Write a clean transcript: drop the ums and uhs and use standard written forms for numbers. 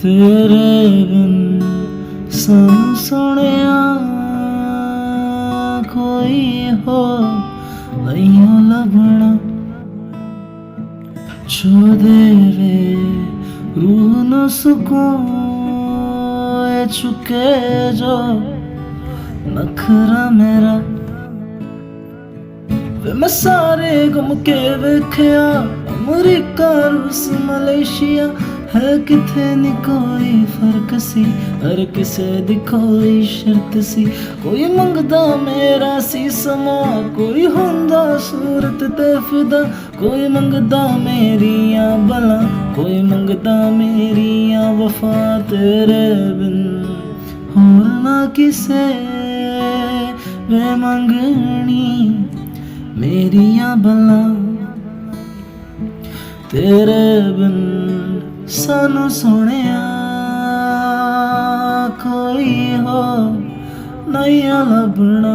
तेरे बिन सानू सोहणिया कोई हो नहीं लभना जो देवे रूह न सुकून ए चुके जो नखरा मेरा वे मैं सारे घूम के वेख्या अमरीका रूस मलेशिया है किथे नी कोई फर्क सी हर किसे दी कोई शर्त सी कोई मंगदा मेरा सी समा कोई हुंदा सूरत ते फिदा कोई मंगदा मेरियां बला कोई मंगदा मेरियां वफा तेरे बिन होर ना किसे वे मंगनी मेरियां बला तेरे बिन सानू सोहणिया कोई हो नहीं लभना।